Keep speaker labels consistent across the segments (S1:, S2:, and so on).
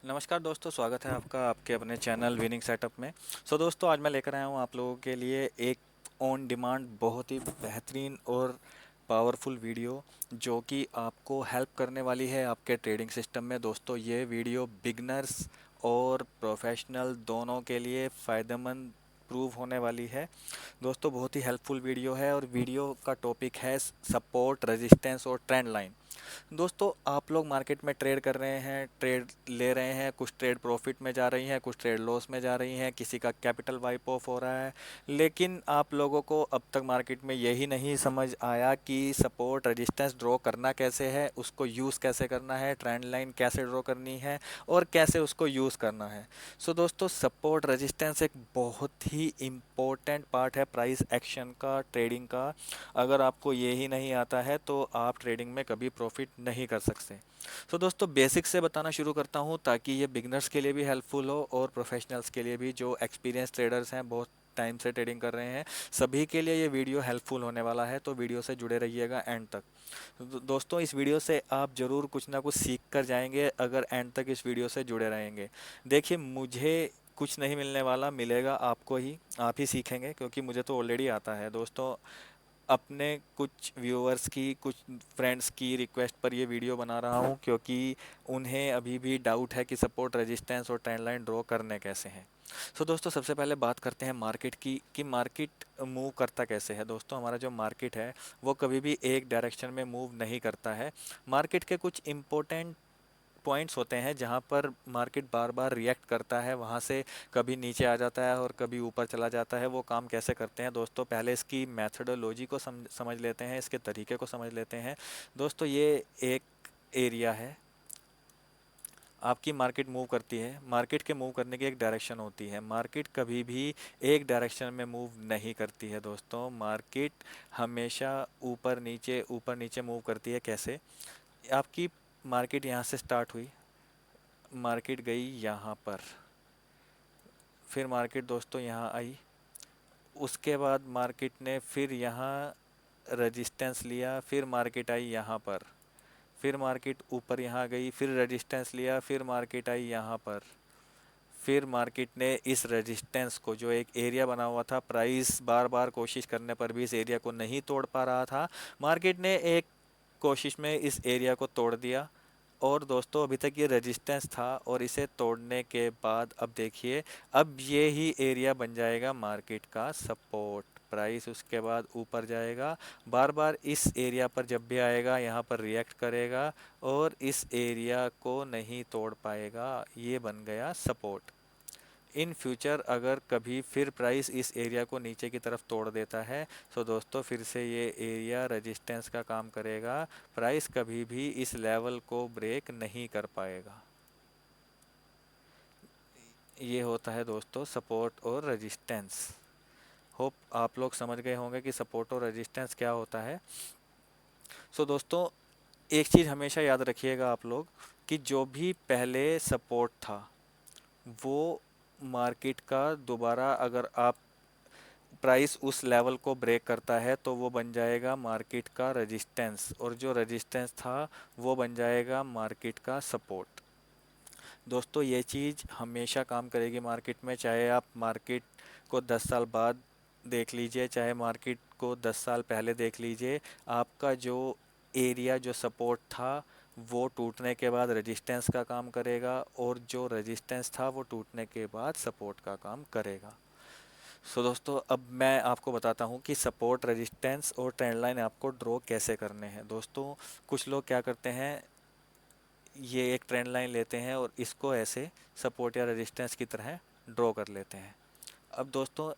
S1: नमस्कार दोस्तों, स्वागत है आपका आपके अपने चैनल विनिंग सेटअप में। दोस्तों, आज मैं लेकर आया हूँ आप लोगों के लिए एक ऑन डिमांड बहुत ही बेहतरीन और पावरफुल वीडियो जो कि आपको हेल्प करने वाली है आपके ट्रेडिंग सिस्टम में। दोस्तों, ये वीडियो बिगनर्स और प्रोफेशनल दोनों के लिए फ़ायदेमंद प्रूव होने वाली है। दोस्तों, बहुत ही हेल्पफुल वीडियो है और वीडियो का टॉपिक है सपोर्ट, रेजिस्टेंस और ट्रेंड लाइन। दोस्तों, आप लोग मार्केट में ट्रेड कर रहे हैं, ट्रेड ले रहे हैं, कुछ ट्रेड प्रॉफिट में जा रही हैं, कुछ ट्रेड लॉस में जा रही हैं, किसी का कैपिटल वाइप ऑफ हो रहा है। लेकिन आप लोगों को अब तक मार्केट में यही नहीं समझ आया कि सपोर्ट रेजिस्टेंस ड्रॉ करना कैसे है, उसको यूज़ कैसे करना है, ट्रेंड लाइन कैसे ड्रॉ करनी है और कैसे उसको यूज़ करना है। दोस्तों, सपोर्ट रेजिस्टेंस एक बहुत ही इम्पोर्टेंट पार्ट है प्राइस एक्शन का, ट्रेडिंग का। अगर आपको ये ही नहीं आता है तो आप ट्रेडिंग में कभी प्रॉफिट नहीं कर सकते। दोस्तों, बेसिक से बताना शुरू करता हूँ ताकि ये बिगनर्स के लिए भी हेल्पफुल हो और प्रोफेशनल्स के लिए भी, जो एक्सपीरियंस ट्रेडर्स हैं, बहुत टाइम से ट्रेडिंग कर रहे हैं, सभी के लिए ये वीडियो हेल्पफुल होने वाला है। तो वीडियो से जुड़े रहिएगा एंड तक। दोस्तों, इस वीडियो से आप ज़रूर कुछ ना कुछ सीख कर जाएंगे अगर एंड तक इस वीडियो से जुड़े रहेंगे। देखिए, मुझे कुछ नहीं मिलने वाला, मिलेगा आपको ही, आप ही सीखेंगे क्योंकि मुझे तो ऑलरेडी आता है। दोस्तों, अपने कुछ व्यूअर्स की, कुछ फ्रेंड्स की रिक्वेस्ट पर ये वीडियो बना रहा हूँ क्योंकि उन्हें अभी भी डाउट है कि सपोर्ट, रेजिस्टेंस और ट्रेंड लाइन ड्रॉ करने कैसे हैं। दोस्तों, सबसे पहले बात करते हैं मार्केट की कि मार्केट मूव करता कैसे है। दोस्तों, हमारा जो मार्केट है वो कभी भी एक डायरेक्शन में मूव नहीं करता है। मार्केट के कुछ इम्पोर्टेंट पॉइंट्स होते हैं जहां पर मार्केट बार बार रिएक्ट करता है, वहां से कभी नीचे आ जाता है और कभी ऊपर चला जाता है। वो काम कैसे करते हैं दोस्तों, पहले इसकी मैथडोलॉजी को समझ लेते हैं, इसके तरीके को समझ लेते हैं। दोस्तों, ये एक एरिया है, आपकी मार्केट मूव करती है। मार्केट के मूव करने की एक डायरेक्शन होती है। मार्केट कभी भी एक डायरेक्शन में मूव नहीं करती है। दोस्तों, मार्केट हमेशा ऊपर नीचे मूव करती है। कैसे? आपकी मार्केट यहाँ से स्टार्ट हुई, मार्केट गई यहाँ पर, फिर मार्केट दोस्तों यहाँ आई, उसके बाद मार्केट ने फिर यहाँ रेजिस्टेंस लिया, फिर मार्केट आई यहाँ पर, फिर मार्केट ऊपर यहाँ गई, फिर रेजिस्टेंस लिया, फिर मार्केट आई यहाँ पर, फिर मार्केट ने इस रेजिस्टेंस को, जो एक एरिया बना हुआ था, प्राइस बार बार कोशिश करने पर भी इस एरिया को नहीं तोड़ पा रहा था, मार्केट ने एक कोशिश में इस एरिया को तोड़ दिया। और दोस्तों, अभी तक ये रेजिस्टेंस था और इसे तोड़ने के बाद अब देखिए, अब ये ही एरिया बन जाएगा मार्केट का सपोर्ट। प्राइस उसके बाद ऊपर जाएगा, बार बार इस एरिया पर जब भी आएगा यहाँ पर रिएक्ट करेगा और इस एरिया को नहीं तोड़ पाएगा। ये बन गया सपोर्ट। इन फ्यूचर अगर कभी फिर प्राइस इस एरिया को नीचे की तरफ तोड़ देता है तो दोस्तों, फिर से ये एरिया रेजिस्टेंस का काम करेगा। प्राइस कभी भी इस लेवल को ब्रेक नहीं कर पाएगा। ये होता है दोस्तों सपोर्ट और रेजिस्टेंस। होप आप लोग समझ गए होंगे कि सपोर्ट और रेजिस्टेंस क्या होता है। दोस्तों, एक चीज़ हमेशा याद रखिएगा आप लोग कि जो भी पहले सपोर्ट था वो मार्केट का दोबारा, अगर आप प्राइस उस लेवल को ब्रेक करता है तो वो बन जाएगा मार्केट का रेजिस्टेंस, और जो रेजिस्टेंस था वो बन जाएगा मार्केट का सपोर्ट। दोस्तों, ये चीज़ हमेशा काम करेगी मार्केट में, चाहे आप मार्केट को 10 साल बाद देख लीजिए, चाहे मार्केट को 10 साल पहले देख लीजिए। आपका जो एरिया, जो सपोर्ट था, वो टूटने के बाद रेजिस्टेंस का काम करेगा और जो रेजिस्टेंस था वो टूटने के बाद सपोर्ट का काम करेगा। दोस्तों, अब मैं आपको बताता हूँ कि सपोर्ट, रेजिस्टेंस और ट्रेंड लाइन आपको ड्रॉ कैसे करने हैं। दोस्तों, कुछ लोग क्या करते हैं, ये एक ट्रेंड लाइन लेते हैं और इसको ऐसे सपोर्ट या रेजिस्टेंस की तरह ड्रॉ कर लेते हैं। अब दोस्तों,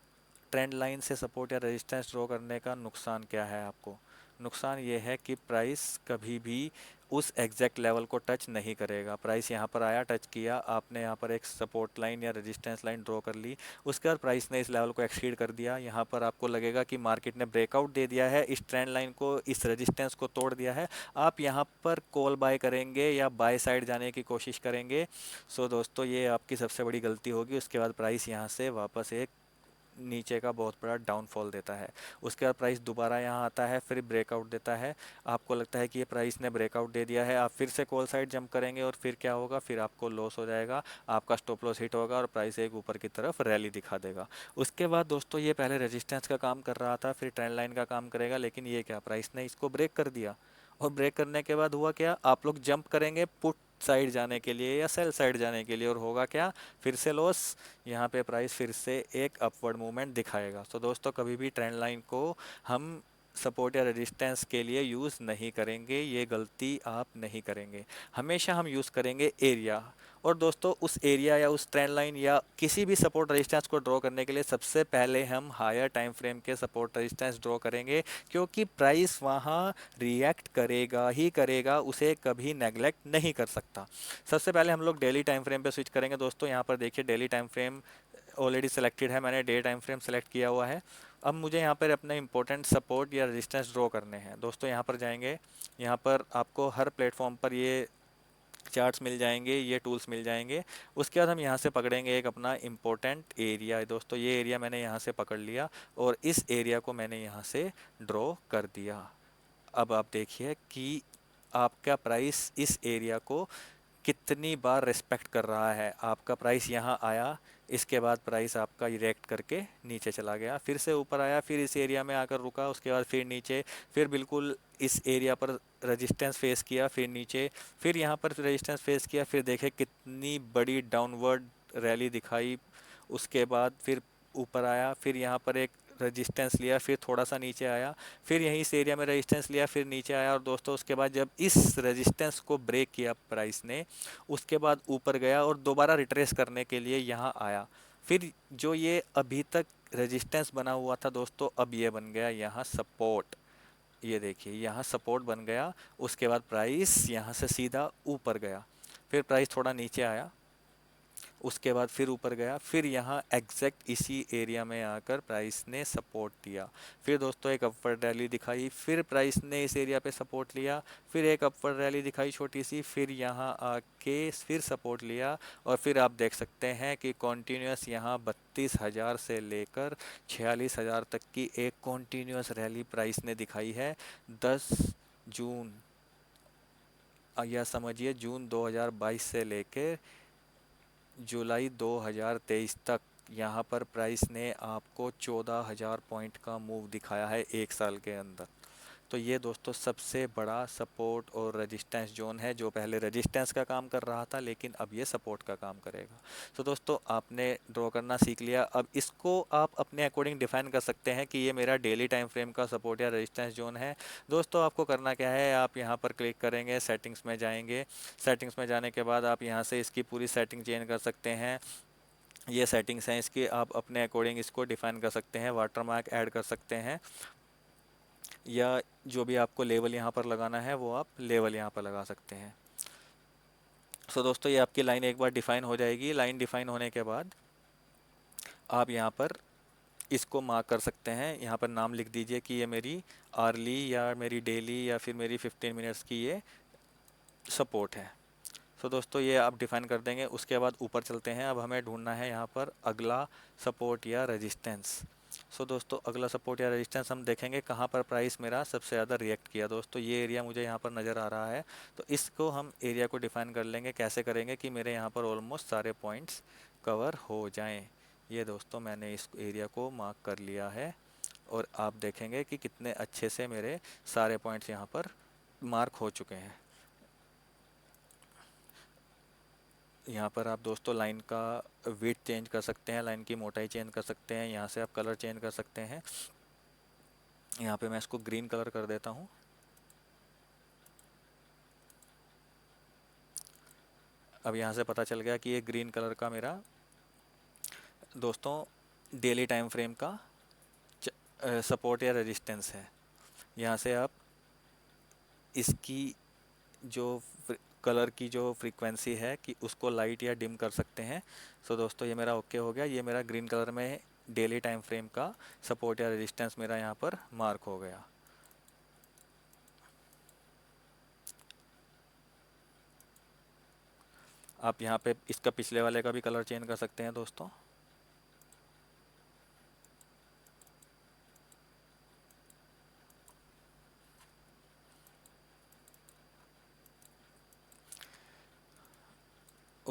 S1: ट्रेंड लाइन से सपोर्ट या रेजिस्टेंस ड्रॉ करने का नुकसान क्या है आपको? नुकसान ये है कि प्राइस कभी भी उस एग्जैक्ट लेवल को टच नहीं करेगा। प्राइस यहाँ पर आया, टच किया, आपने यहाँ पर एक सपोर्ट लाइन या रेजिस्टेंस लाइन ड्रॉ कर ली, उसके बाद प्राइस ने इस लेवल को एक्सीड कर दिया, यहाँ पर आपको लगेगा कि मार्केट ने ब्रेकआउट दे दिया है, इस ट्रेंड लाइन को, इस रेजिस्टेंस को तोड़ दिया है। आप यहाँ पर कॉल बाय करेंगे या बाय साइड जाने की कोशिश करेंगे। दोस्तों, ये आपकी सबसे बड़ी गलती होगी। उसके बाद प्राइस यहाँ से वापस एक नीचे का बहुत बड़ा डाउनफॉल देता है। उसके बाद प्राइस दोबारा यहाँ आता है, फिर ब्रेकआउट देता है। आपको लगता है कि ये प्राइस ने ब्रेकआउट दे दिया है, आप फिर से कॉल साइड जंप करेंगे और फिर क्या होगा, फिर आपको लॉस हो जाएगा, आपका स्टॉप लॉस हिट होगा और प्राइस एक ऊपर की तरफ रैली दिखा देगा। उसके बाद दोस्तों ये पहले रेजिस्टेंस का काम कर रहा था, फिर ट्रेंड लाइन का काम करेगा, लेकिन ये क्या, प्राइस ने इसको ब्रेक कर दिया। और ब्रेक करने के बाद हुआ क्या, आप लोग जंप करेंगे पुट साइड जाने के लिए या सेल साइड जाने के लिए, और होगा क्या, फिर से लॉस। यहाँ पे प्राइस फिर से एक अपवर्ड मूवमेंट दिखाएगा। तो दोस्तों कभी भी ट्रेंड लाइन को हम सपोर्ट या रेजिस्टेंस के लिए यूज़ नहीं करेंगे, ये गलती आप नहीं करेंगे। हमेशा हम यूज़ करेंगे एरिया। और दोस्तों उस एरिया या उस ट्रेंड लाइन या किसी भी सपोर्ट रेजिस्टेंस को ड्रॉ करने के लिए सबसे पहले हम हायर टाइम फ्रेम के सपोर्ट रेजिस्टेंस ड्रॉ करेंगे, क्योंकि प्राइस वहाँ रिएक्ट करेगा ही करेगा, उसे कभी नेगलेक्ट नहीं कर सकता। सबसे पहले हम लोग डेली टाइम फ्रेम पे स्विच करेंगे। दोस्तों यहाँ पर देखिए daily time frame already selected है, मैंने डे टाइम फ्रेम सेलेक्ट किया हुआ है। अब मुझे यहाँ पर अपने इंपॉर्टेंट सपोर्ट या रेजिस्टेंस ड्रॉ करने हैं। दोस्तों यहाँ पर जाएंगे, यहाँ पर आपको हर प्लेटफॉर्म पर ये चार्ट्स मिल जाएंगे, ये टूल्स मिल जाएंगे। उसके बाद हम यहाँ से पकड़ेंगे एक अपना इम्पोर्टेंट एरिया। दोस्तों ये एरिया मैंने यहाँ से पकड़ लिया और इस एरिया को मैंने यहाँ से ड्रॉ कर दिया। अब आप देखिए कि आपका प्राइस इस एरिया को कितनी बार रिस्पेक्ट कर रहा है। आपका प्राइस यहाँ आया, इसके बाद प्राइस आपका रिएक्ट करके नीचे चला गया, फिर से ऊपर आया, फिर इस एरिया में आकर रुका, उसके बाद फिर नीचे, फिर बिल्कुल इस एरिया पर रेजिस्टेंस फेस किया, फिर नीचे, फिर यहाँ पर रेजिस्टेंस फेस किया, फिर देखे कितनी बड़ी डाउनवर्ड रैली दिखाई। उसके बाद फिर ऊपर आया, फिर यहाँ पर एक रेजिस्टेंस लिया, फिर थोड़ा सा नीचे आया, फिर यहीं इस एरिया में रेजिस्टेंस लिया, फिर नीचे आया। और दोस्तों उसके बाद जब इस रेजिस्टेंस को ब्रेक किया प्राइस ने, उसके बाद ऊपर गया और दोबारा रिट्रेस करने के लिए यहाँ आया। फिर जो ये अभी तक रेजिस्टेंस बना हुआ था दोस्तों, अब ये बन गया यहाँ सपोर्ट। ये देखिए यहाँ सपोर्ट बन गया। उसके बाद प्राइस यहाँ से सीधा ऊपर गया, फिर प्राइस थोड़ा नीचे आया, उसके बाद फिर ऊपर गया, फिर यहाँ एग्जैक्ट इसी एरिया में आकर प्राइस ने सपोर्ट दिया। फिर दोस्तों एक अपवर्ड रैली दिखाई, फिर प्राइस ने इस एरिया पे सपोर्ट लिया, फिर एक अपवर्ड रैली दिखाई छोटी सी, फिर यहाँ आके फिर सपोर्ट लिया। और फिर आप देख सकते हैं कि कॉन्टीन्यूस यहाँ 32,000 से लेकर 46,000 तक की एक कॉन्टीन्यूस रैली प्राइस ने दिखाई है 10 जून, या समझिए जून 2022 से लेकर जुलाई 2023 तक। यहाँ पर प्राइस ने आपको 14,000 पॉइंट का मूव दिखाया है एक साल के अंदर। तो ये दोस्तों सबसे बड़ा सपोर्ट और रेजिस्टेंस जोन है, जो पहले रेजिस्टेंस का काम कर रहा था लेकिन अब ये सपोर्ट का काम करेगा। तो दोस्तों आपने ड्रॉ करना सीख लिया, अब इसको आप अपने अकॉर्डिंग डिफाइन कर सकते हैं कि ये मेरा डेली टाइम फ्रेम का सपोर्ट या रेजिस्टेंस जोन है। दोस्तों आपको करना क्या है, आप यहाँ पर क्लिक करेंगे, सेटिंग्स में जाएंगे। सेटिंग्स में जाने के बाद आप यहाँ से इसकी पूरी सेटिंग चेंज कर सकते हैं। ये सेटिंग्स हैं इसकी, आप अपने अकॉर्डिंग इसको डिफाइन कर सकते हैं, वाटरमार्क ऐड कर सकते हैं, या जो भी आपको लेवल यहाँ पर लगाना है वो आप लेवल यहाँ पर लगा सकते हैं। सो दोस्तों ये आपकी लाइन एक बार डिफाइन हो जाएगी। लाइन डिफाइन होने के बाद आप यहाँ पर इसको मार्क कर सकते हैं, यहाँ पर नाम लिख दीजिए कि ये मेरी आर्ली या मेरी डेली या फिर मेरी 15 मिनट्स की ये सपोर्ट है। सो दोस्तों ये आप डिफाइन कर देंगे। उसके बाद ऊपर चलते हैं, अब हमें ढूंढना है यहाँ पर अगला सपोर्ट या रेजिस्टेंस। सो दोस्तों अगला सपोर्ट या रेजिस्टेंस हम देखेंगे कहाँ पर प्राइस मेरा सबसे ज़्यादा रिएक्ट किया। दोस्तों ये एरिया मुझे यहाँ पर नज़र आ रहा है, तो इसको हम एरिया को डिफाइन कर लेंगे। कैसे करेंगे कि मेरे यहाँ पर ऑलमोस्ट सारे पॉइंट्स कवर हो जाएं। ये दोस्तों मैंने इस एरिया को मार्क कर लिया है और आप देखेंगे कि कितने अच्छे से मेरे सारे पॉइंट्स यहाँ पर मार्क हो चुके हैं। यहाँ पर आप दोस्तों लाइन का वेट चेंज कर सकते हैं, लाइन की मोटाई चेंज कर सकते हैं, यहाँ से आप कलर चेंज कर सकते हैं। यहाँ पे मैं इसको ग्रीन कलर कर देता हूँ। अब यहाँ से पता चल गया कि ये ग्रीन कलर का मेरा दोस्तों डेली टाइम फ्रेम का सपोर्ट या रेजिस्टेंस है। यहाँ से आप इसकी जो कलर की जो फ्रीक्वेंसी है कि उसको लाइट या डिम कर सकते हैं। सो दोस्तों ये मेरा ओके हो गया, ये मेरा ग्रीन कलर में डेली टाइम फ्रेम का सपोर्ट या रेजिस्टेंस मेरा यहाँ पर मार्क हो गया। आप यहाँ पे इसका पिछले वाले का भी कलर चेंज कर सकते हैं दोस्तों।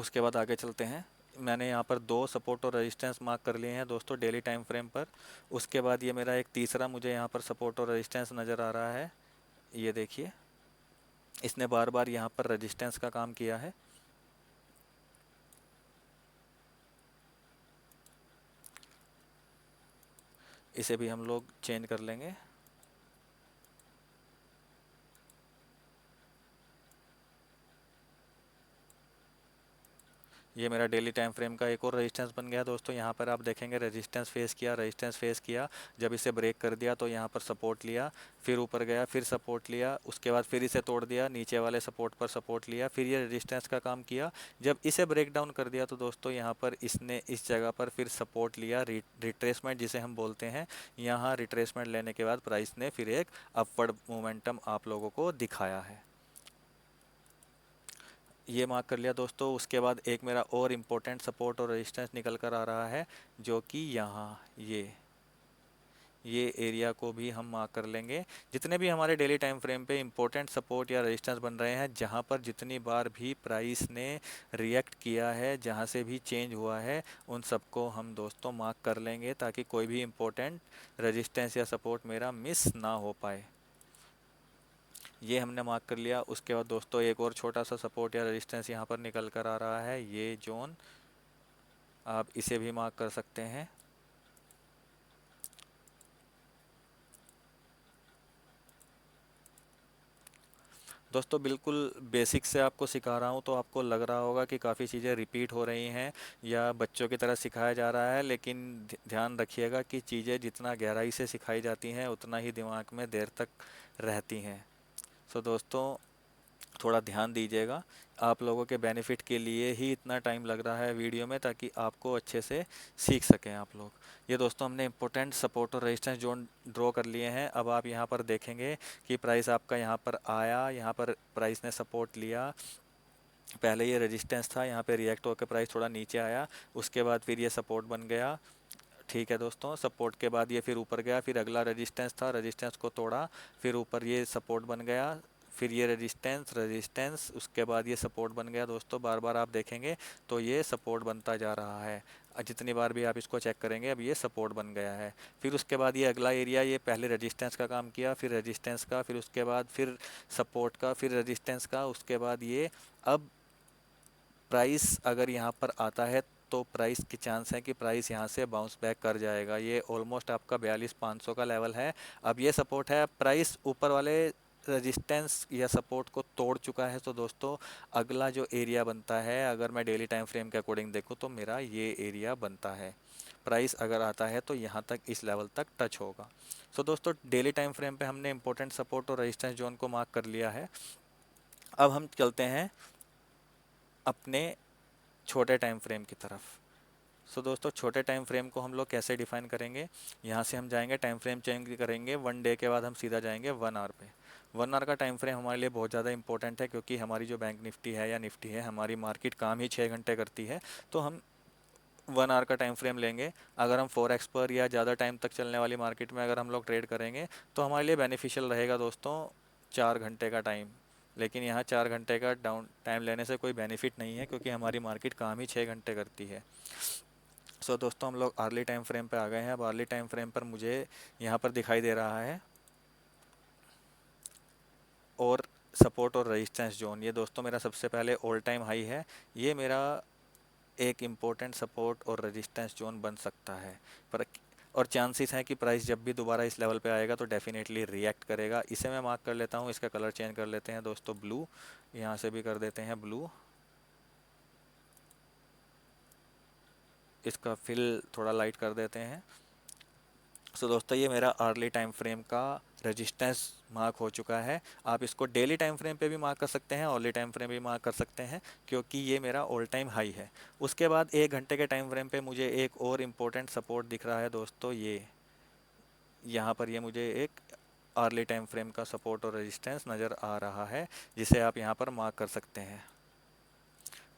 S1: उसके बाद आगे चलते हैं। मैंने यहाँ पर दो सपोर्ट और रेजिस्टेंस मार्क कर लिए हैं दोस्तों डेली टाइम फ्रेम पर। उसके बाद ये मेरा एक तीसरा मुझे यहाँ पर सपोर्ट और रेजिस्टेंस नज़र आ रहा है। ये देखिए, इसने बार बार यहाँ पर रेजिस्टेंस का काम किया है। इसे भी हम लोग चेंज कर लेंगे। ये मेरा डेली टाइम फ्रेम का एक और रेजिस्टेंस बन गया दोस्तों। यहाँ पर आप देखेंगे रेजिस्टेंस फेस किया, रेजिस्टेंस फेस किया, जब इसे ब्रेक कर दिया तो यहाँ पर सपोर्ट लिया, फिर ऊपर गया, फिर सपोर्ट लिया, उसके बाद फिर इसे तोड़ दिया, नीचे वाले सपोर्ट पर सपोर्ट लिया, फिर ये रेजिस्टेंस का काम किया। जब इसे ब्रेक डाउन कर दिया तो दोस्तों यहाँ पर इसने इस जगह पर फिर सपोर्ट लिया, रिट्रेसमेंट जिसे हम बोलते हैं। यहाँ रिट्रेसमेंट लेने के बाद प्राइस ने फिर एक अपवर्ड मोमेंटम आप लोगों को दिखाया है। ये मार्क कर लिया दोस्तों। उसके बाद एक मेरा और इम्पोर्टेंट सपोर्ट और रेजिस्टेंस निकल कर आ रहा है, जो कि यहाँ ये एरिया को भी हम मार्क कर लेंगे। जितने भी हमारे डेली टाइम फ्रेम पे इम्पोर्टेंट सपोर्ट या रेजिस्टेंस बन रहे हैं, जहाँ पर जितनी बार भी प्राइस ने रिएक्ट किया है, जहाँ से भी चेंज हुआ है, उन सबको हम दोस्तों मार्क कर लेंगे, ताकि कोई भी इम्पोर्टेंट रेजिस्टेंस या सपोर्ट मेरा मिस ना हो पाए। ये हमने मार्क कर लिया। उसके बाद दोस्तों एक और छोटा सा सपोर्ट या रेजिस्टेंस यहाँ पर निकल कर आ रहा है, ये जोन, आप इसे भी मार्क कर सकते हैं। दोस्तों बिल्कुल बेसिक से आपको सिखा रहा हूँ, तो आपको लग रहा होगा कि काफ़ी चीज़ें रिपीट हो रही हैं या बच्चों की तरह सिखाया जा रहा है, लेकिन ध्यान रखिएगा कि चीज़ें जितना गहराई से सिखाई जाती हैं उतना ही दिमाग में देर तक रहती हैं। सो दोस्तों थोड़ा ध्यान दीजिएगा। आप लोगों के बेनिफिट के लिए ही इतना टाइम लग रहा है वीडियो में, ताकि आपको अच्छे से सीख सकें आप लोग। ये दोस्तों हमने इंपॉर्टेंट सपोर्ट और रेजिस्टेंस जोन ड्रॉ कर लिए हैं। अब आप यहाँ पर देखेंगे कि प्राइस आपका यहाँ पर आया, यहाँ पर प्राइस ने सपोर्ट लिया, पहले ये रेजिस्टेंस था, यहाँ पे रिएक्ट होकर प्राइस थोड़ा नीचे आया, उसके बाद फिर ये सपोर्ट बन गया। ठीक है दोस्तों, सपोर्ट के बाद ये फिर ऊपर गया, फिर अगला रेजिस्टेंस था, रेजिस्टेंस को तोड़ा, फिर ऊपर ये सपोर्ट बन गया, फिर ये रेजिस्टेंस रेजिस्टेंस, उसके बाद ये सपोर्ट बन गया। दोस्तों बार बार आप देखेंगे तो ये सपोर्ट बनता जा रहा है। जितनी बार भी आप इसको चेक करेंगे, अब ये सपोर्ट बन गया है। फिर उसके बाद ये अगला एरिया, ये पहले रेजिस्टेंस का काम किया, फिर रेजिस्टेंस का, फिर उसके बाद फिर सपोर्ट का, फिर रेजिस्टेंस का, उसके बाद ये अब प्राइस अगर यहाँ पर आता है तो प्राइस की चांस है कि प्राइस यहाँ से बाउंस बैक कर जाएगा। ये ऑलमोस्ट आपका 42,500 का लेवल है। अब ये सपोर्ट है, प्राइस ऊपर वाले रेजिस्टेंस या सपोर्ट को तोड़ चुका है। तो दोस्तों अगला जो एरिया बनता है, अगर मैं डेली टाइम फ्रेम के अकॉर्डिंग देखूँ तो मेरा ये एरिया बनता है। प्राइस अगर आता है तो यहाँ तक, इस लेवल तक टच होगा। सो दोस्तों डेली टाइम फ्रेम पे हमने इंपॉर्टेंट सपोर्ट और रेजिस्टेंस जोन को मार्क कर लिया है। अब हम चलते हैं अपने छोटे टाइम फ्रेम की तरफ। सो दोस्तों छोटे टाइम फ्रेम को हम लोग कैसे डिफाइन करेंगे, यहाँ से हम जाएंगे, टाइम फ्रेम चेंज करेंगे, 1 डे के बाद हम सीधा जाएंगे 1 आवर पे। 1 आवर का टाइम फ्रेम हमारे लिए बहुत ज़्यादा इंपॉर्टेंट है, क्योंकि हमारी जो बैंक निफ्टी है या निफ्टी है, हमारी मार्केट काम ही 6 घंटे करती है। तो हम 1 आवर का टाइम फ्रेम लेंगे। अगर हम फॉरेक्स पर या ज़्यादा टाइम तक चलने वाली मार्केट में अगर हम लोग ट्रेड करेंगे तो हमारे लिए बेनिफिशियल रहेगा दोस्तों 4 घंटे का टाइम। लेकिन यहाँ 4 घंटे का डाउन टाइम लेने से कोई बेनिफिट नहीं है, क्योंकि हमारी मार्केट काम ही 6 घंटे करती है। सो दोस्तों हम लोग अर्ली टाइम फ्रेम पे आ गए हैं। अब अर्ली टाइम फ्रेम पर मुझे यहाँ पर दिखाई दे रहा है और सपोर्ट और रेजिस्टेंस जोन। ये दोस्तों मेरा सबसे पहले ऑल टाइम हाई है। ये मेरा एक इम्पोर्टेंट सपोर्ट और रेजिस्टेंस जोन बन सकता है, पर और चांसेस हैं कि प्राइस जब भी दोबारा इस लेवल पे आएगा तो डेफिनेटली रिएक्ट करेगा। इसे मैं मार्क कर लेता हूँ, इसका कलर चेंज कर लेते हैं दोस्तों, ब्लू, यहाँ से भी कर देते हैं ब्लू, इसका फिल थोड़ा लाइट कर देते हैं। सो दोस्तों ये मेरा अर्ली टाइम फ्रेम का रेजिस्टेंस मार्क हो चुका है। आप इसको डेली टाइम फ्रेम पे भी मार्क कर सकते हैं, अर्ली टाइम फ्रेम भी मार्क कर सकते हैं, क्योंकि ये मेरा ऑल टाइम हाई है। उसके बाद 1 घंटे के टाइम फ्रेम पे मुझे एक और इम्पोर्टेंट सपोर्ट दिख रहा है दोस्तों, ये यहाँ पर ये मुझे एक अर्ली टाइम फ्रेम का सपोर्ट और रेजिस्टेंस नज़र आ रहा है, जिसे आप यहाँ पर मार्क कर सकते हैं।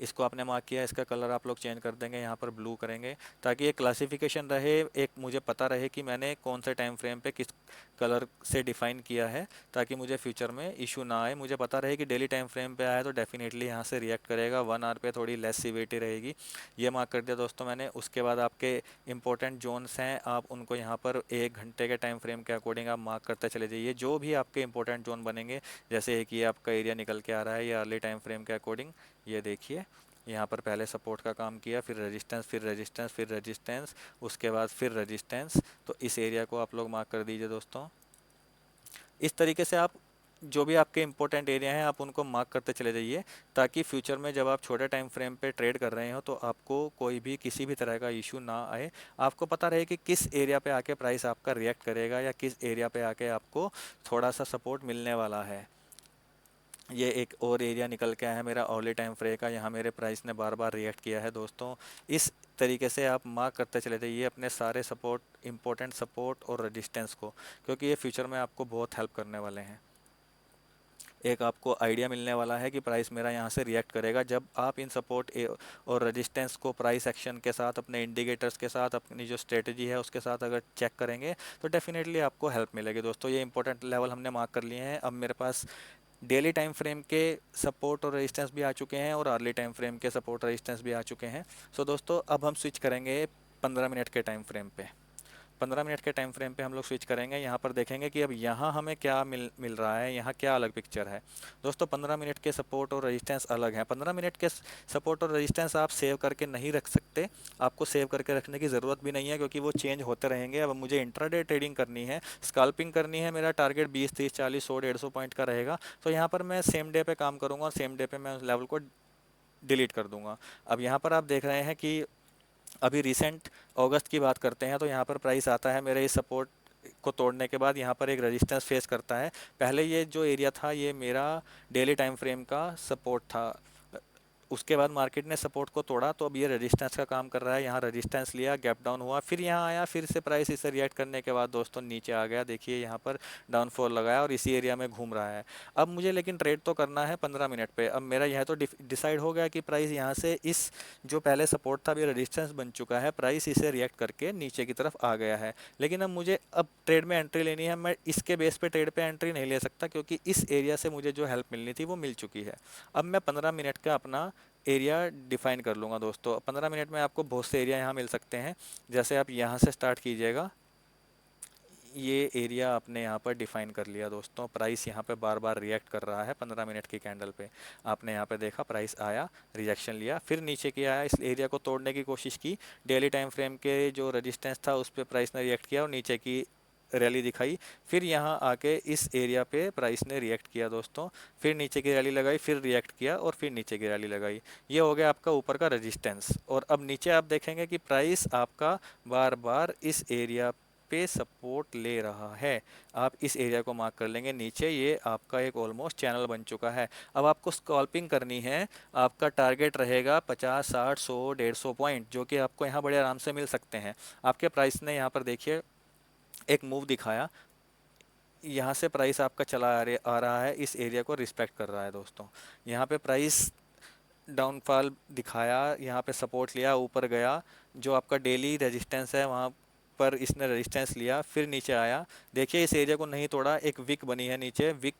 S1: इसको आपने मार्क किया, इसका कलर आप लोग चेंज कर देंगे, यहाँ पर ब्लू करेंगे ताकि एक क्लासिफिकेशन रहे, एक मुझे पता रहे कि मैंने कौन से टाइम फ्रेम पे किस कलर से डिफाइन किया है, ताकि मुझे फ्यूचर में इशू ना आए। मुझे पता रहे कि डेली टाइम फ्रेम पे आया तो डेफिनेटली यहाँ से रिएक्ट करेगा, 1 आवर पे थोड़ी लेस सीवीटी रहेगी। ये मार्क कर दिया दोस्तों मैंने। उसके बाद आपके इंपॉर्टेंट जोन्स हैं, आप उनको यहाँ पर 1 घंटे के टाइम फ्रेम के अकॉर्डिंग आप मार्क करते चले जाइए। जो भी आपके इंपॉर्टेंट जोन बनेंगे, जैसे एक ये आपका एरिया निकल के आ रहा है, ये अर्ली टाइम फ्रेम के अकॉर्डिंग, ये देखिए यहाँ पर पहले सपोर्ट का काम किया, फिर रेजिस्टेंस, फिर रेजिस्टेंस, फिर रेजिस्टेंस, उसके बाद फिर रेजिस्टेंस। तो इस एरिया को आप लोग मार्क कर दीजिए दोस्तों। इस तरीके से आप जो भी आपके इंपॉर्टेंट एरिया हैं आप उनको मार्क करते चले जाइए, ताकि फ्यूचर में जब आप छोटे टाइम फ्रेम पे ट्रेड कर रहे हो तो आपको कोई भी किसी भी तरह का इशू ना आए। आपको पता रहे कि किस एरिया पे आके प्राइस आपका रिएक्ट करेगा, या किस एरिया पे आके आपको थोड़ा सा सपोर्ट मिलने वाला है। ये एक और एरिया निकल के आया है मेरा अर्ली टाइम फ्रेम का, यहाँ मेरे प्राइस ने बार बार रिएक्ट किया है दोस्तों। इस तरीके से आप मार्क करते चले जाइए अपने सारे सपोर्ट, इंपॉर्टेंट सपोर्ट और रेजिस्टेंस को, क्योंकि ये फ्यूचर में आपको बहुत हेल्प करने वाले हैं। एक आपको आइडिया मिलने वाला है कि प्राइस मेरा यहाँ से रिएक्ट करेगा। जब आप इन सपोर्ट और रेजिस्टेंस को प्राइस एक्शन के साथ, अपने इंडिकेटर्स के साथ, अपनी जो स्ट्रेटजी है उसके साथ अगर चेक करेंगे तो डेफिनेटली आपको हेल्प मिलेगी दोस्तों। ये इंपॉर्टेंट लेवल हमने मार्क कर लिए हैं। अब मेरे पास डेली टाइम फ्रेम के सपोर्ट और रेजिस्टेंस भी आ चुके हैं और अर्ली टाइम फ्रेम के सपोर्ट रेजिस्टेंस भी आ चुके हैं। सो दोस्तों अब हम स्विच करेंगे 15 मिनट के टाइम फ्रेम पे। 15 मिनट के टाइम फ्रेम पे हम लोग स्विच करेंगे। यहाँ पर देखेंगे कि अब यहाँ हमें क्या मिल रहा है, यहाँ क्या अलग पिक्चर है दोस्तों। 15 मिनट के सपोर्ट और रेजिस्टेंस अलग है। 15 मिनट के सपोर्ट और रेजिस्टेंस आप सेव करके नहीं रख सकते, आपको सेव करके रखने की ज़रूरत भी नहीं है, क्योंकि वो चेंज होते रहेंगे। अब मुझे इंट्राडे ट्रेडिंग करनी है, स्कैल्पिंग करनी है, मेरा टारगेट 20, 30, 40, 100, 150 पॉइंट का रहेगा। तो यहाँ पर मैं सेम डे पे काम करूँगा और सेम डे पे मैं उस लेवल को डिलीट कर दूंगा। अब यहाँ पर आप देख रहे हैं कि अभी रिसेंट अगस्त की बात करते हैं तो यहाँ पर प्राइस आता है मेरे इस सपोर्ट को तोड़ने के बाद, यहाँ पर एक रेजिस्टेंस फेस करता है। पहले ये जो एरिया था ये मेरा डेली टाइम फ्रेम का सपोर्ट था। उसके बाद मार्केट ने सपोर्ट को तोड़ा तो अब ये रेजिस्टेंस का काम कर रहा है। यहाँ रेजिस्टेंस लिया, गैप डाउन हुआ, फिर यहाँ आया, फिर से प्राइस इसे रिएक्ट करने के बाद दोस्तों नीचे आ गया। देखिए यहाँ पर डाउनफॉल लगाया और इसी एरिया में घूम रहा है। अब मुझे लेकिन ट्रेड तो करना है 15 मिनट पे। अब मेरा यह तो डिसाइड हो गया कि प्राइस यहाँ से इस जो पहले सपोर्ट था अभी रेजिस्टेंस बन चुका है, प्राइस इसे रिएक्ट करके नीचे की तरफ आ गया है। लेकिन अब मुझे अब ट्रेड में एंट्री लेनी है। मैं इसके बेस पे ट्रेड पे एंट्री नहीं ले सकता, क्योंकि इस एरिया से मुझे जो हेल्प मिलनी थी वो मिल चुकी है। अब मैं 15 मिनट का अपना एरिया डिफाइन कर लूँगा दोस्तों। 15 मिनट में आपको बहुत से एरिया यहाँ मिल सकते हैं। जैसे आप यहाँ से स्टार्ट कीजिएगा, ये एरिया आपने यहाँ पर डिफाइन कर लिया दोस्तों। प्राइस यहाँ पे बार बार रिएक्ट कर रहा है 15 मिनट की कैंडल पे। आपने यहाँ पे देखा प्राइस आया, रिजेक्शन लिया, फिर नीचे की आया, इस एरिया को तोड़ने की कोशिश की। डेली टाइम फ्रेम के जो रेजिस्टेंस था उस पर प्राइस ने रिएक्ट किया और नीचे की रैली दिखाई। फिर यहाँ आके इस एरिया पे प्राइस ने रिएक्ट किया दोस्तों, फिर नीचे की रैली लगाई, फिर रिएक्ट किया और फिर नीचे की रैली लगाई। ये हो गया आपका ऊपर का रेजिस्टेंस। और अब नीचे आप देखेंगे कि प्राइस आपका बार बार इस एरिया पे सपोर्ट ले रहा है। आप इस एरिया को मार्क कर लेंगे नीचे, ये आपका एक ऑलमोस्ट चैनल बन चुका है। अब आपको स्कॉल्पिंग करनी है। आपका टारगेट रहेगा 50, 60, 100, 150 पॉइंट, जो कि आपको यहाँ बड़े आराम से मिल सकते हैं। आपके प्राइस ने यहाँ पर देखिए एक मूव दिखाया, यहाँ से प्राइस आपका चला आ रहा है, इस एरिया को रिस्पेक्ट कर रहा है दोस्तों। यहाँ पे प्राइस डाउनफॉल दिखाया, यहाँ पे सपोर्ट लिया, ऊपर गया, जो आपका डेली रेजिस्टेंस है वहाँ पर इसने रेजिस्टेंस लिया, फिर नीचे आया। देखिए इस एरिया को नहीं तोड़ा, एक विक बनी है नीचे, विक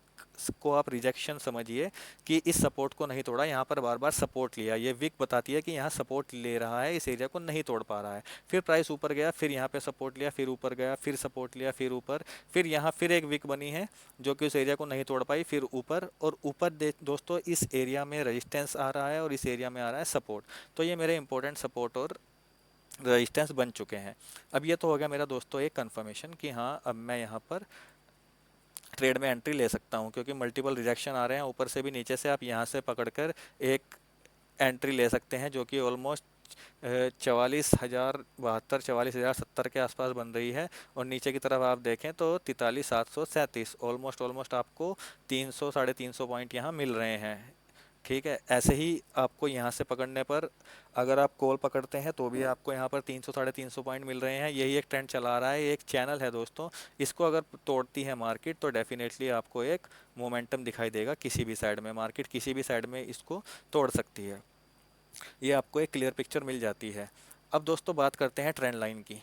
S1: को आप रिजेक्शन समझिए कि इस सपोर्ट को नहीं तोड़ा, यहाँ पर बार बार सपोर्ट लिया। ये विक बताती है कि यहाँ सपोर्ट ले रहा है, इस एरिया को नहीं तोड़ पा रहा है। फिर प्राइस ऊपर गया, फिर यहाँ पे सपोर्ट लिया, फिर ऊपर गया, फिर सपोर्ट लिया, फिर ऊपर, फिर यहाँ फिर एक विक बनी है जो कि उस एरिया को नहीं तोड़ पाई, फिर ऊपर। और ऊपर दोस्तों इस एरिया में रेजिस्टेंस आ रहा है और इस एरिया में आ रहा है सपोर्ट। तो ये मेरे इंपॉर्टेंट सपोर्ट और रेजिस्टेंस बन चुके हैं। अब ये तो हो गया मेरा दोस्तों एक कंफर्मेशन कि हाँ अब मैं यहाँ पर ट्रेड में एंट्री ले सकता हूँ, क्योंकि मल्टीपल रिजेक्शन आ रहे हैं ऊपर से भी नीचे से। आप यहाँ से पकड़कर एक एंट्री ले सकते हैं जो कि ऑलमोस्ट 44,072, 44,070 के आसपास बन रही है। और नीचे की तरफ आप देखें तो 43,737, ऑलमोस्ट आपको 300, 350 पॉइंट यहाँ मिल रहे हैं। ठीक है, ऐसे ही आपको यहाँ से पकड़ने पर, अगर आप कॉल पकड़ते हैं तो भी आपको यहाँ पर 300, 350 पॉइंट मिल रहे हैं। यही एक ट्रेंड चला रहा है, एक चैनल है दोस्तों। इसको अगर तोड़ती है मार्केट तो डेफिनेटली आपको एक मोमेंटम दिखाई देगा किसी भी साइड में, मार्केट किसी भी साइड में इसको तोड़ सकती है। ये आपको एक क्लियर पिक्चर मिल जाती है। अब दोस्तों बात करते हैं ट्रेंड लाइन की।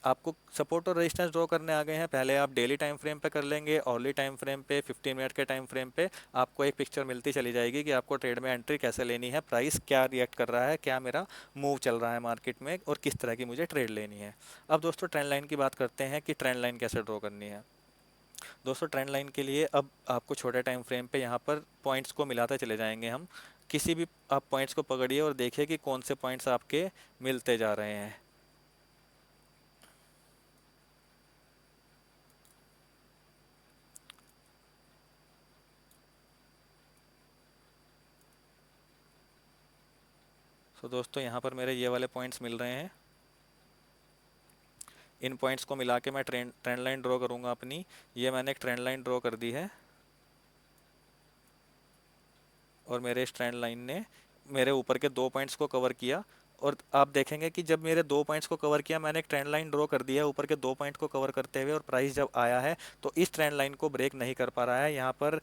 S1: आपको सपोर्ट और रेजिस्टेंस ड्रॉ करने आ गए हैं। पहले आप डेली टाइम फ्रेम पे कर लेंगे, ऑर्ली टाइम फ्रेम पे, 15 मिनट के टाइम फ्रेम पे आपको एक पिक्चर मिलती चली जाएगी कि आपको ट्रेड में एंट्री कैसे लेनी है, प्राइस क्या रिएक्ट कर रहा है, क्या मेरा मूव चल रहा है मार्केट में और किस तरह की मुझे ट्रेड लेनी है। अब दोस्तों ट्रेंड लाइन की बात करते हैं कि ट्रेंड लाइन कैसे ड्रॉ करनी है। दोस्तों ट्रेंड लाइन के लिए अब आपको छोटे टाइम फ्रेम पे यहाँ पर पॉइंट्स को मिलाते चले जाएंगे हम। किसी भी आप पॉइंट्स को पकड़िए और देखिए कि कौन से पॉइंट्स आपके मिलते जा रहे हैं। तो दोस्तों यहाँ पर मेरे ये वाले पॉइंट्स मिल रहे हैं। इन पॉइंट्स को मिला के मैं ट्रेंड लाइन ड्रॉ करूँगा अपनी। ये मैंने एक ट्रेंड लाइन ड्रॉ कर दी है और मेरे इस ट्रेंड लाइन ने मेरे ऊपर के दो पॉइंट्स को कवर किया। और आप देखेंगे कि जब मेरे दो पॉइंट्स को कवर किया, मैंने एक ट्रेंड लाइन ड्रॉ कर दिया है ऊपर के दो पॉइंट को कवर करते हुए, और प्राइस जब आया है तो इस ट्रेंड लाइन को ब्रेक नहीं कर पा रहा है। यहाँ पर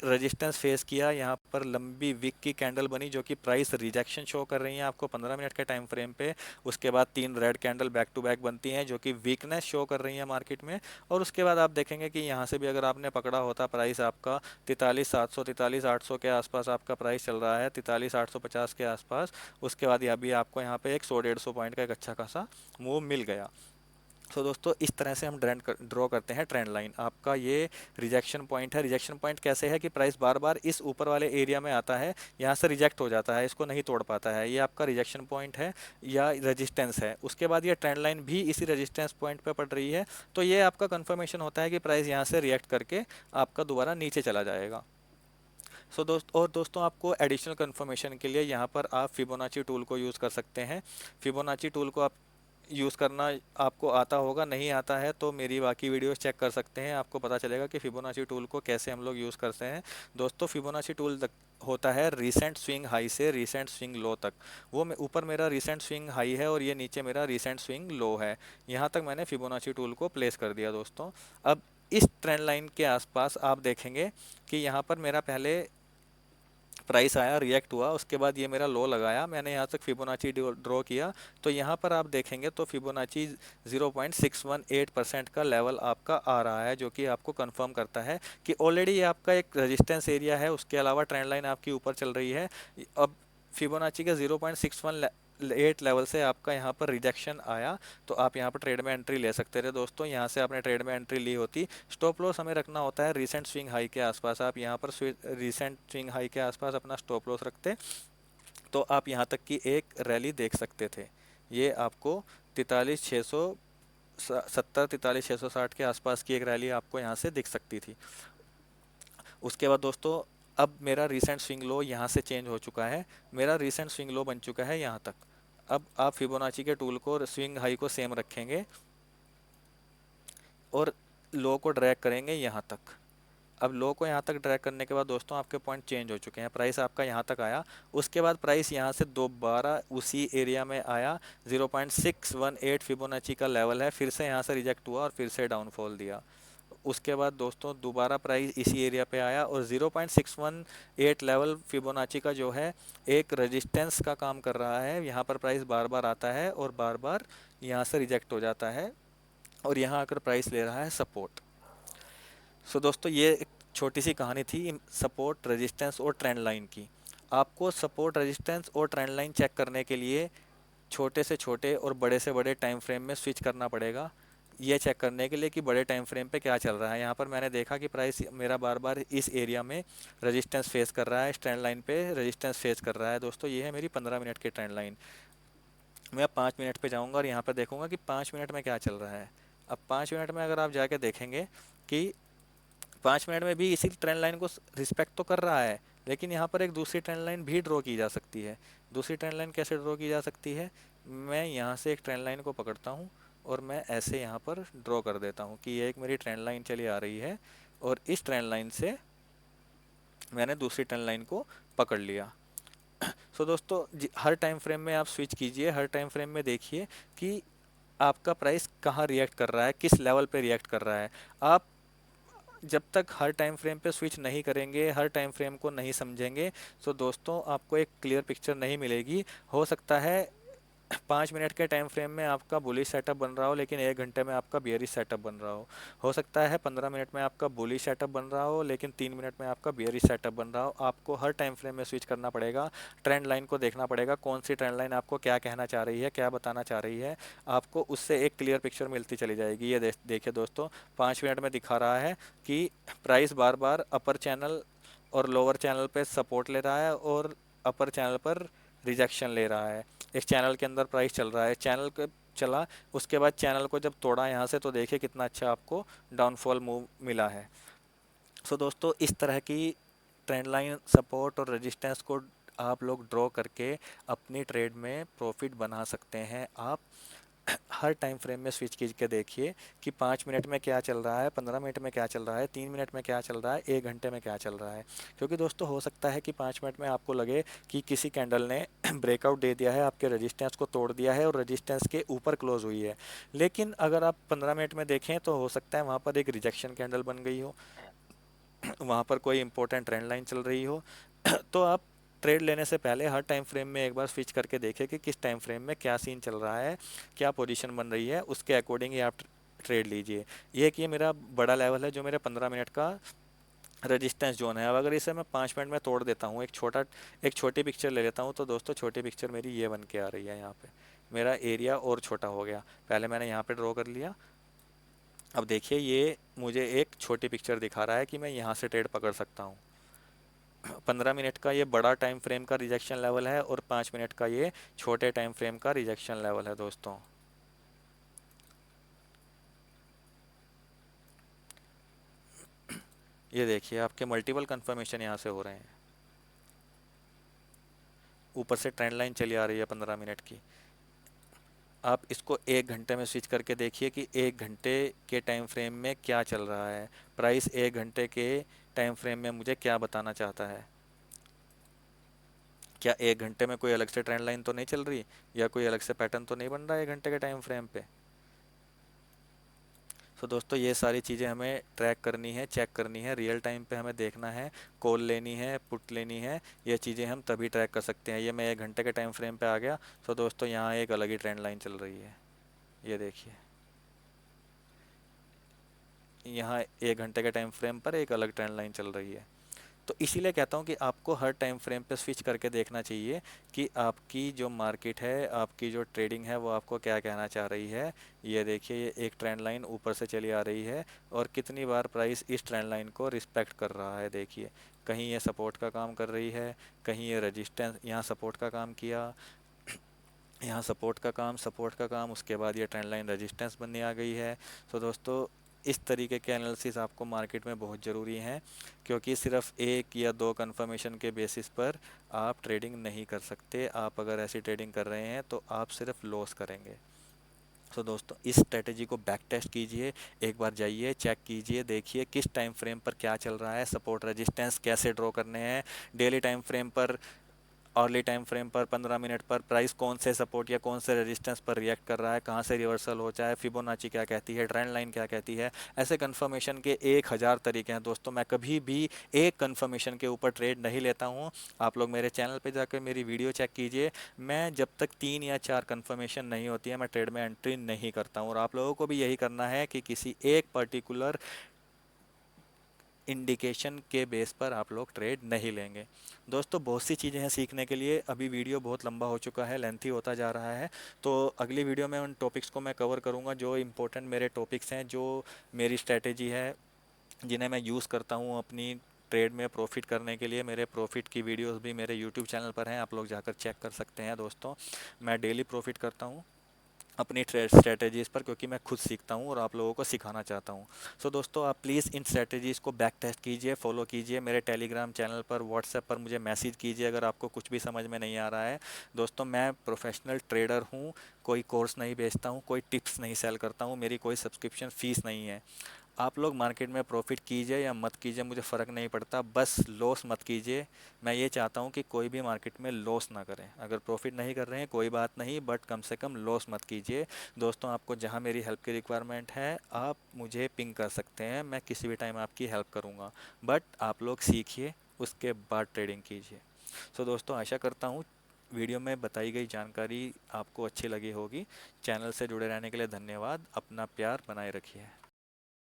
S1: रेजिस्टेंस फेस किया, यहाँ पर लंबी विक की कैंडल बनी जो कि प्राइस रिजेक्शन शो कर रही है आपको 15 मिनट के टाइम फ्रेम पे। उसके बाद तीन red candle back to back बनती हैं जो कि वीकनेस शो कर रही है मार्केट में। और उसके बाद आप देखेंगे कि यहाँ से भी अगर आपने पकड़ा होता प्राइस आपका 43,700 43,800 के आसपास आपका प्राइस चल रहा है, 43,850 के आसपास। उसके बाद यहाँ भी आपको यहाँ पे एक 100-150 पॉइंट का एक अच्छा खासा मूव मिल गया। तो दोस्तों इस तरह से हम ड्रॉ करते हैं ट्रेंड लाइन। आपका ये रिजेक्शन पॉइंट है। रिजेक्शन पॉइंट कैसे है कि प्राइस बार बार इस ऊपर वाले एरिया में आता है, यहाँ से रिजेक्ट हो जाता है, इसको नहीं तोड़ पाता है। ये आपका रिजेक्शन पॉइंट है या रेजिस्टेंस है। उसके बाद ये ट्रेंड लाइन भी इसी रेजिस्टेंस पॉइंट पे पड़ रही है, तो ये आपका कंफर्मेशन होता है कि प्राइस यहाँ से रिएक्ट करके आपका दोबारा नीचे चला जाएगा। दोस्तों आपको एडिशनल कंफर्मेशन के लिए यहाँ पर आप फिबोनाची टूल को यूज़ कर सकते हैं। फिबोनाची टूल को आप यूज़ करना आपको आता होगा, नहीं आता है तो मेरी बाकी वीडियोस चेक कर सकते हैं, आपको पता चलेगा कि फिबोनाची टूल को कैसे हम लोग यूज़ करते हैं। दोस्तों फिबोनाची टूल होता है रीसेंट स्विंग हाई से रीसेंट स्विंग लो तक। वो ऊपर मेरा रीसेंट स्विंग हाई है और ये नीचे मेरा रीसेंट स्विंग लो है। यहाँ तक मैंने फिबोनाची टूल को प्लेस कर दिया दोस्तों। अब इस ट्रेंड लाइन के आसपास आप देखेंगे कि यहाँ पर मेरा पहले प्राइस आया, रिएक्ट हुआ, उसके बाद ये मेरा लो लगाया, मैंने यहाँ तक फिबोनाची ड्रॉ किया। तो यहाँ पर आप देखेंगे तो फिबोनाची 0.618% का लेवल आपका आ रहा है, जो कि आपको कंफर्म करता है कि ऑलरेडी ये आपका एक रेजिस्टेंस एरिया है। उसके अलावा ट्रेंड लाइन आपकी ऊपर चल रही है। अब फिबोनाची का 0.618 लेवल से आपका यहाँ पर रिजेक्शन आया, तो आप यहाँ पर ट्रेड में एंट्री ले सकते थे दोस्तों। यहाँ से आपने ट्रेड में एंट्री ली होती। स्टॉप लॉस हमें रखना होता है रिसेंट स्विंग हाई के आसपास। आप यहाँ पर रिसेंट स्विंग हाई के आसपास अपना स्टॉप लॉस रखते तो आप यहाँ तक की एक रैली देख सकते थे। ये आपको 43,670 43,660 के आसपास की एक रैली आपको यहाँ से दिख सकती थी। उसके बाद दोस्तों अब मेरा रीसेंट स्विंग लो यहाँ से चेंज हो चुका है। मेरा रीसेंट स्विंग लो बन चुका है यहाँ तक। अब आप फिबोनाची के टूल को स्विंग हाई को सेम रखेंगे और लो को ड्रैग करेंगे यहाँ तक। अब लो को यहाँ तक ड्रैग करने के बाद दोस्तों आपके पॉइंट चेंज हो चुके हैं। प्राइस आपका यहाँ तक आया, उसके बाद प्राइस यहाँ से दोबारा उसी एरिया में आया। 0.618 फिबोनाची का लेवल है, फिर से यहाँ से रिजेक्ट हुआ और फिर से डाउनफॉल दिया। उसके बाद दोस्तों दोबारा प्राइस इसी एरिया पे आया और 0.618 लेवल फिबोनाची का जो है एक रेजिस्टेंस का काम कर रहा है। यहाँ पर प्राइस बार बार आता है और बार बार यहाँ से रिजेक्ट हो जाता है और यहाँ आकर प्राइस ले रहा है सपोर्ट। दोस्तों ये एक छोटी सी कहानी थी सपोर्ट, रेजिस्टेंस और ट्रेंड लाइन की। आपको सपोर्ट, रेजिस्टेंस और ट्रेंड लाइन चेक करने के लिए छोटे से छोटे और बड़े से बड़े टाइम फ्रेम में स्विच करना पड़ेगा, ये चेक करने के लिए कि बड़े टाइम फ्रेम पे क्या चल रहा है। यहाँ पर मैंने देखा कि प्राइस मेरा बार बार इस एरिया में रेजिस्टेंस फेस कर रहा है, इस ट्रेंड लाइन पे रेजिस्टेंस फेस कर रहा है। दोस्तों ये है मेरी 15 मिनट की ट्रेंड लाइन। मैं 5 मिनट पे जाऊँगा और यहाँ पर देखूँगा कि 5 मिनट में क्या चल रहा है। अब 5 मिनट में अगर आप जाके देखेंगे कि 5 मिनट में भी इसी ट्रेंड लाइन को रिस्पेक्ट तो कर रहा है, लेकिन यहाँ पर एक दूसरी ट्रेंड लाइन भी ड्रॉ की जा सकती है। दूसरी ट्रेंड लाइन कैसे ड्रॉ की जा सकती है? मैं यहाँ से एक ट्रेंड लाइन को पकड़ता हूँ और मैं ऐसे यहाँ पर ड्रॉ कर देता हूँ कि ये एक मेरी ट्रेंड लाइन चली आ रही है और इस ट्रेंड लाइन से मैंने दूसरी ट्रेंड लाइन को पकड़ लिया। दोस्तों हर टाइम फ्रेम में आप स्विच कीजिए, हर टाइम फ्रेम में देखिए कि आपका प्राइस कहाँ रिएक्ट कर रहा है, किस लेवल पे रिएक्ट कर रहा है। आप जब तक हर टाइम फ्रेम पे स्विच नहीं करेंगे, हर टाइम फ्रेम को नहीं समझेंगे, तो दोस्तों आपको एक क्लियर पिक्चर नहीं मिलेगी। हो सकता है 5 मिनट के टाइम फ्रेम में आपका बुलिश सेटअप बन रहा हो, लेकिन 1 घंटे में आपका बियरिश सेटअप बन रहा हो सकता है 15 मिनट में आपका बुलिश सेटअप बन रहा हो, लेकिन 3 मिनट में आपका बियरिश सेटअप बन रहा हो। आपको हर टाइम फ्रेम में स्विच करना पड़ेगा, ट्रेंड लाइन को देखना पड़ेगा, कौन सी ट्रेंड लाइन आपको क्या कहना चाह रही है, क्या बताना चाह रही है। आपको उससे एक क्लियर पिक्चर मिलती चली जाएगी। ये देखिए दोस्तों, 5 मिनट में दिखा रहा है कि प्राइस बार बार अपर चैनल और लोअर चैनल पे सपोर्ट ले रहा है और अपर चैनल पर रिजेक्शन ले रहा है। एक चैनल के अंदर प्राइस चल रहा है, चैनल के चला, उसके बाद चैनल को जब तोड़ा यहाँ से, तो देखिए कितना अच्छा आपको डाउनफॉल मूव मिला है। सो दोस्तों, इस तरह की ट्रेंड लाइन, सपोर्ट और रेजिस्टेंस को आप लोग ड्रॉ करके अपनी ट्रेड में प्रॉफिट बना सकते हैं। आप हर टाइम फ्रेम में स्विच कीज के देखिए कि 5 मिनट में क्या चल रहा है, 15 मिनट में क्या चल रहा है, 3 मिनट में क्या चल रहा है, 1 घंटे में क्या चल रहा है। क्योंकि दोस्तों हो सकता है कि 5 मिनट में आपको लगे कि किसी कैंडल ने ब्रेकआउट दे दिया है, आपके रेजिस्टेंस को तोड़ दिया है और रेजिस्टेंस के ऊपर क्लोज हुई है। लेकिन अगर आप 15 मिनट में देखें तो हो सकता है वहाँ पर एक रिजेक्शन कैंडल बन गई हो, वहाँ पर कोई इंपॉर्टेंट ट्रेंड लाइन चल रही हो। तो आप ट्रेड लेने से पहले हर टाइम फ्रेम में एक बार स्विच करके देखें कि किस टाइम फ्रेम में क्या सीन चल रहा है, क्या पोजीशन बन रही है, उसके अकॉर्डिंग ही आप ट्रेड लीजिए। ये कि ये मेरा बड़ा लेवल है जो मेरे 15 मिनट का रेजिस्टेंस जोन है। अब अगर इसे मैं 5 मिनट में तोड़ देता हूँ, एक छोटी पिक्चर ले लेता हूँ, तो दोस्तों छोटी पिक्चर मेरी ये बन के आ रही है। यहाँ पे मेरा एरिया और छोटा हो गया। पहले मैंने यहाँ पे ड्रॉ कर लिया, अब देखिए ये मुझे एक छोटी पिक्चर दिखा रहा है कि मैं यहाँ से ट्रेड पकड़ सकता हूँ। 15 मिनट का ये बड़ा टाइम फ्रेम का रिजेक्शन लेवल है और 5 मिनट का ये छोटे टाइम फ्रेम का रिजेक्शन लेवल है दोस्तों। ये देखिए आपके मल्टीपल कंफर्मेशन यहाँ से हो रहे हैं। ऊपर से ट्रेंड लाइन चली आ रही है 15 मिनट की। आप इसको 1 घंटे में स्विच करके देखिए कि 1 घंटे के टाइम फ्रेम में क्या चल रहा है, प्राइस 1 घंटे के टाइम फ्रेम में मुझे क्या बताना चाहता है। क्या 1 घंटे में कोई अलग से ट्रेंड लाइन तो नहीं चल रही, या कोई अलग से पैटर्न तो नहीं बन रहा है 1 घंटे के टाइम फ्रेम पे। तो दोस्तों ये सारी चीज़ें हमें ट्रैक करनी है, चेक करनी है, रियल टाइम पे हमें देखना है, कॉल लेनी है, पुट लेनी है। ये चीज़ें हम तभी ट्रैक कर सकते हैं। ये मैं 1 घंटे के टाइम फ्रेम पे आ गया, तो दोस्तों यहाँ एक अलग ही ट्रेंड लाइन चल रही है। ये देखिए यहाँ 1 घंटे के टाइम फ्रेम पर एक अलग ट्रेंड लाइन चल रही है। तो इसीलिए कहता हूँ कि आपको हर टाइम फ्रेम पे स्विच करके देखना चाहिए कि आपकी जो मार्केट है, आपकी जो ट्रेडिंग है, वो आपको क्या कहना चाह रही है। ये देखिए ये एक ट्रेंड लाइन ऊपर से चली आ रही है और कितनी बार प्राइस इस ट्रेंड लाइन को रिस्पेक्ट कर रहा है। देखिए कहीं ये सपोर्ट का काम कर रही है, कहीं ये रेजिस्टेंस, यहाँ सपोर्ट का काम किया, यहाँ सपोर्ट का काम, उसके बाद ये ट्रेंड लाइन रेजिस्टेंस बनने आ गई है। तो दोस्तों इस तरीके के एनालिसिस आपको मार्केट में बहुत ज़रूरी हैं, क्योंकि सिर्फ एक या दो कंफर्मेशन के बेसिस पर आप ट्रेडिंग नहीं कर सकते। आप अगर ऐसी ट्रेडिंग कर रहे हैं तो आप सिर्फ लॉस करेंगे। तो दोस्तों इस स्ट्रेटेजी को बैक टेस्ट कीजिए, एक बार जाइए, चेक कीजिए, देखिए किस टाइम फ्रेम पर क्या चल रहा है, सपोर्ट रेजिस्टेंस कैसे ड्रॉ करने हैं, डेली टाइम फ्रेम पर, अर्ली टाइम फ्रेम पर, 15 मिनट पर प्राइस कौन से सपोर्ट या कौन से रेजिस्टेंस पर रिएक्ट कर रहा है, कहाँ से रिवर्सल हो जाए, फिबोनाची क्या कहती है, ट्रेंड लाइन क्या कहती है। ऐसे कंफर्मेशन के 1000 तरीके हैं दोस्तों। मैं कभी भी एक कंफर्मेशन के ऊपर ट्रेड नहीं लेता हूँ। आप लोग मेरे चैनल पे जाकर मेरी वीडियो चेक कीजिए। मैं जब तक 3 या 4 कंफर्मेशन नहीं होती है, मैं ट्रेड में एंट्री नहीं करता हूँ। और आप लोगों को भी यही करना है कि किसी एक पर्टिकुलर इंडिकेशन के बेस पर आप लोग ट्रेड नहीं लेंगे। दोस्तों बहुत सी चीज़ें हैं सीखने के लिए। अभी वीडियो बहुत लंबा हो चुका है, लेंथी होता जा रहा है। तो अगली वीडियो में उन टॉपिक्स को मैं कवर करूँगा जो इम्पोर्टेंट मेरे टॉपिक्स हैं, जो मेरी स्ट्रेटेजी है, जिन्हें मैं यूज़ करता हूँ अपनी ट्रेड में प्रॉफिट करने के लिए। मेरे प्रॉफिट की वीडियोस भी मेरे यूट्यूब चैनल पर हैं, आप लोग जाकर चेक कर सकते हैं दोस्तों। मैं डेली प्रॉफिट करता हूँ अपनी ट्रेड स्ट्रेटजीज़ पर, क्योंकि मैं खुद सीखता हूँ और आप लोगों को सिखाना चाहता हूँ। सो दोस्तों आप प्लीज़ इन स्ट्रेटजीज़ को बैक टेस्ट कीजिए, फॉलो कीजिए। मेरे टेलीग्राम चैनल पर, व्हाट्सएप पर मुझे मैसेज कीजिए अगर आपको कुछ भी समझ में नहीं आ रहा है। दोस्तों मैं प्रोफेशनल ट्रेडर हूँ, कोई कोर्स नहीं बेचता हूँ, कोई टिप्स नहीं सेल करता हूँ, मेरी कोई सब्सक्रिप्शन फ़ीस नहीं है। आप लोग मार्केट में प्रॉफिट कीजिए या मत कीजिए, मुझे फ़र्क नहीं पड़ता, बस लॉस मत कीजिए। मैं ये चाहता हूँ कि कोई भी मार्केट में लॉस ना करें। अगर प्रॉफिट नहीं कर रहे हैं कोई बात नहीं, बट कम से कम लॉस मत कीजिए। दोस्तों, आपको जहाँ मेरी हेल्प की रिक्वायरमेंट है आप मुझे पिंग कर सकते हैं, मैं किसी भी टाइम आपकी हेल्प करूँगा। बट आप लोग सीखिए, उसके बाद ट्रेडिंग कीजिए। सो दोस्तों, आशा करता हूँ वीडियो में बताई गई जानकारी आपको अच्छी लगी होगी। चैनल से जुड़े रहने के लिए धन्यवाद। अपना प्यार बनाए रखिए।